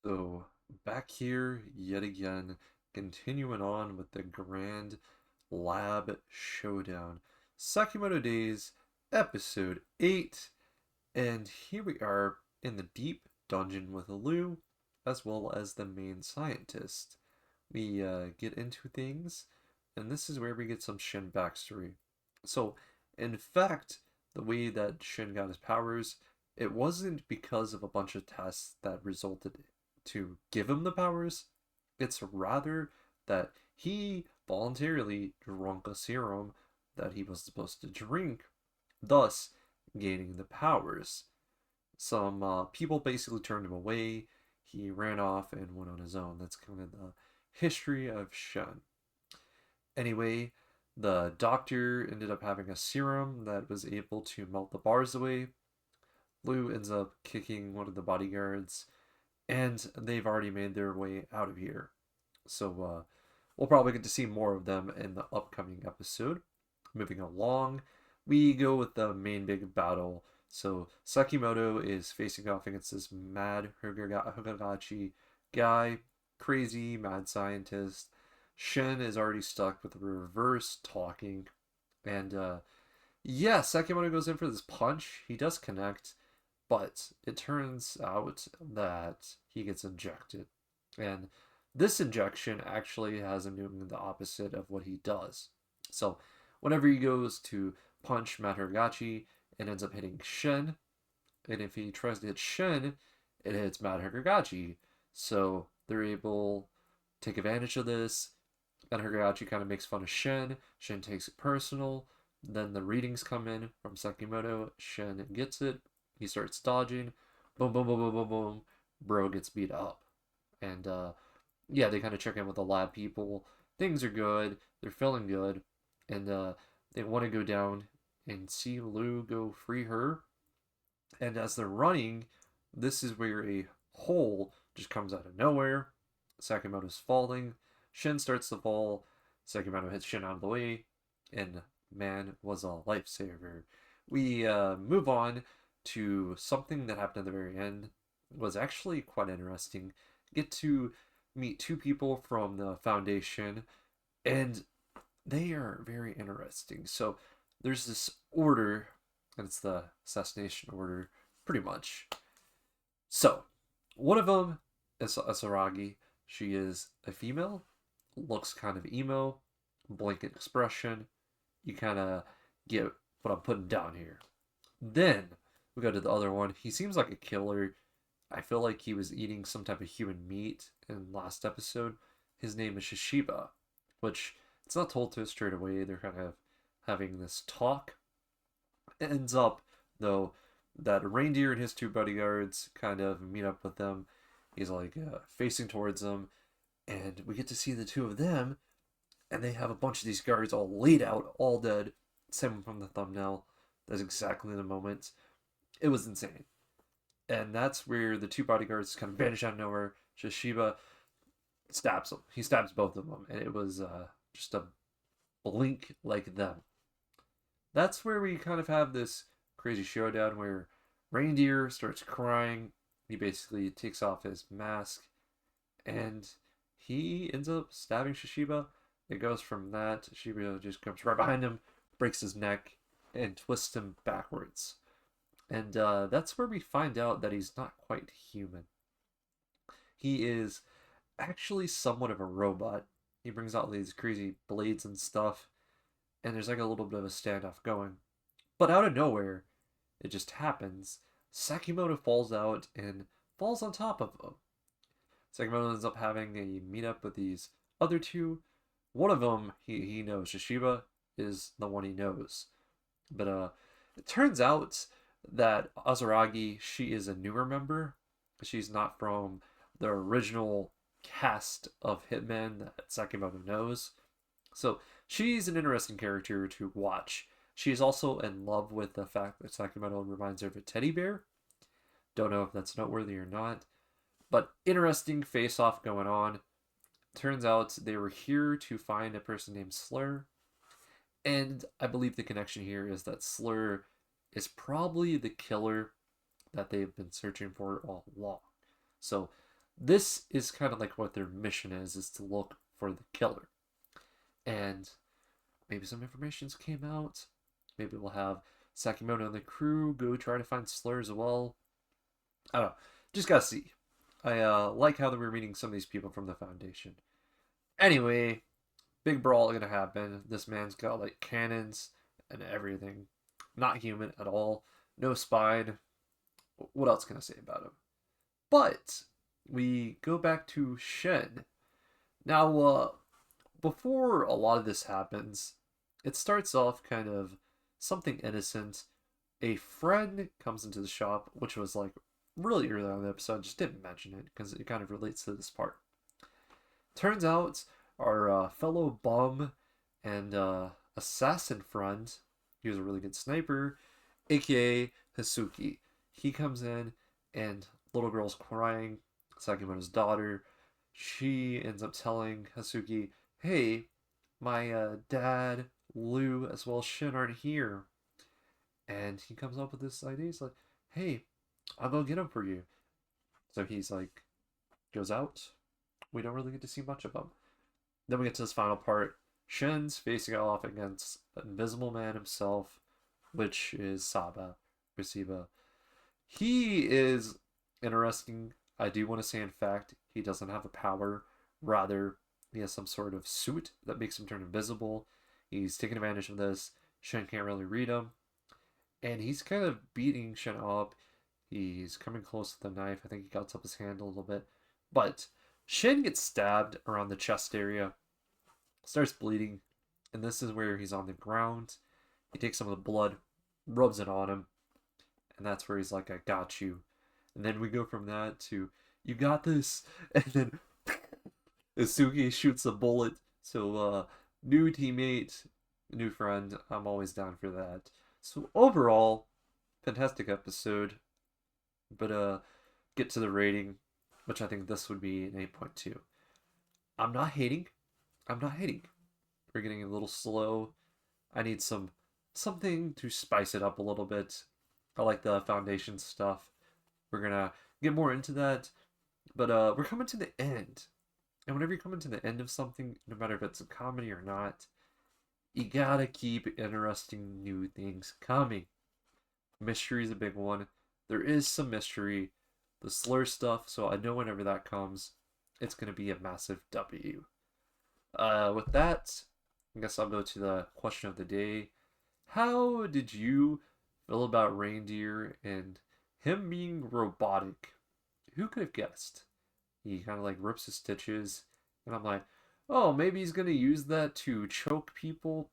So, back here yet again, continuing on with the Grand Lab Showdown. Sakamoto Days, Episode 8, and here we are in the deep dungeon with Lou, as well as the main scientist. We get into things, and this is where we get some Shin backstory. So, in fact, the way that Shin got his powers, it wasn't because of a bunch of tests that resulted to give him the powers. It's rather that he voluntarily drank a serum that he was supposed to drink, thus gaining the powers. Some people basically turned him away. He ran off and went on his own. That's kind of the history of Shen. Anyway, the doctor ended up having a serum that was able to melt the bars away. Lou ends up kicking one of the bodyguards, and they've already made their way out of here. So we'll probably get to see more of them in the upcoming episode. Moving along, we go with the main big battle. So Sakamoto is facing off against this mad Higurashi guy, crazy mad scientist. Shin is already stuck with the reverse talking, and yeah, Sakamoto goes in for this punch. He does connect, but it turns out that he gets injected. And this injection actually has him doing the opposite of what he does. So whenever he goes to punch Mataragachi, it ends up hitting Shin. And if he tries to hit Shin, it hits Mataragachi. So they're able to take advantage of this. Mataragachi kind of makes fun of Shin. Shin takes it personal. Then the readings come in from Sakamoto. Shin gets it. He starts dodging. Boom, boom, boom, boom, boom, boom. Bro gets beat up. And yeah, they kind of check in with the lab people. Things are good. They're feeling good. And they want to go down and see Lou go free her. And as they're running, this is where a hole just comes out of nowhere. Sakamoto's falling. Shin starts to fall. Sakamoto hits Shin out of the way. And man was a lifesaver. We move on to something that happened at the very end. It was actually quite interesting. Get to meet two people from the foundation, and they are very interesting. So there's this order, and it's the assassination order, pretty much. So one of them is Asaragi. She is a female, looks kind of emo, blanket expression. You kind of get what I'm putting down here. Then we go to the other one. He seems like a killer. I feel like he was eating some type of human meat in last episode. His name is Shishiba, which it's not told to us straight away. They're kind of having this talk. It ends up, though, that Reindeer and his two bodyguards kind of meet up with them. He's like facing towards them, and we get to see the two of them, and they have a bunch of these guards all laid out, all dead. Same from the thumbnail. That's exactly the moment. It was insane. And that's where the two bodyguards kind of vanish out of nowhere. Shishiba stabs them. He stabs both of them, and it was just a blink like them. That's where we kind of have this crazy showdown where Reindeer starts crying. He basically takes off his mask, and he ends up stabbing Shishiba. It goes from that. Shishiba just comes right behind him, breaks his neck, and twists him backwards. And that's where we find out that he's not quite human. He is actually somewhat of a robot. He brings out these crazy blades and stuff, and there's like a little bit of a standoff going. But out of nowhere, it just happens. Sakamoto falls out and falls on top of him. Sakamoto ends up having a meetup with these other two. One of them, he knows. Shishiba is the one he knows. But it turns out that Azaragi, she is a newer member. She's not from the original cast of Hitman that Sakamoto knows. So she's an interesting character to watch. She is also in love with the fact that Sakamoto reminds her of a teddy bear. Don't know if that's noteworthy or not. But interesting face off going on. Turns out they were here to find a person named Slur. And I believe the connection here is that Slur is probably the killer that they've been searching for all along. So This is kind of like what their mission is to look for the killer. And maybe some information's came out. Maybe we'll have Sakamoto and the crew go try to find Slur as well. I don't know. Just gotta see. I like how they were meeting some of these people from the Foundation. Anyway, big brawl gonna happen. This man's got like cannons and everything. Not human at all. No spine. What else can I say about him? But we go back to Shin. Now, before a lot of this happens, it starts off kind of something innocent. A friend comes into the shop, which was like really early on in the episode. I just didn't mention it because it kind of relates to this part. Turns out our fellow bum and assassin friend, he was a really good sniper, aka Hasuki. He comes in and little girl's crying, Sakamoto's daughter. She ends up telling Hasuki, hey, my dad, Lou, as well as Shin aren't here. And he comes up with this idea. He's like, hey, I'll go get him for you. So he's like, goes out. We don't really get to see much of him. Then we get to this final part. Shin's facing off against Invisible Man himself, which is Saba, Reciba. He is interesting. I do want to say, in fact, he doesn't have a power. Rather, he has some sort of suit that makes him turn invisible. He's taking advantage of this. Shin can't really read him. And he's kind of beating Shin up. He's coming close with the knife. I think he cuts up his hand a little bit. But Shin gets stabbed around the chest area, starts bleeding, and this is where he's on the ground. He takes some of the blood, rubs it on him, and that's where he's like, I got you. And then we go from that to, you got this, and then Isuki shoots a bullet. So, new teammate, new friend, I'm always down for that. So, overall, fantastic episode. But, get to the rating, which I think this would be an 8.2. I'm not hating. I'm not hating. We're getting a little slow. I need something to spice it up a little bit. I like the foundation stuff. We're gonna get more into that. But we're coming to the end. And whenever you're coming to the end of something, no matter if it's a comedy or not, you gotta keep interesting new things coming. Mystery is a big one. There is some mystery. The slur stuff, so I know whenever that comes, it's gonna be a massive W. With that, I guess I'll go to the question of the day. How did you feel about Reindeer and him being robotic? Who could have guessed? He kind of like rips his stitches, and I'm like, oh, maybe he's gonna use that to choke people.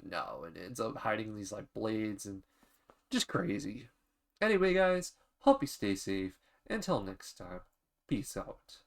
No, and ends up hiding these like blades and just crazy. Anyway, guys, hope you stay safe. Until next time, peace out.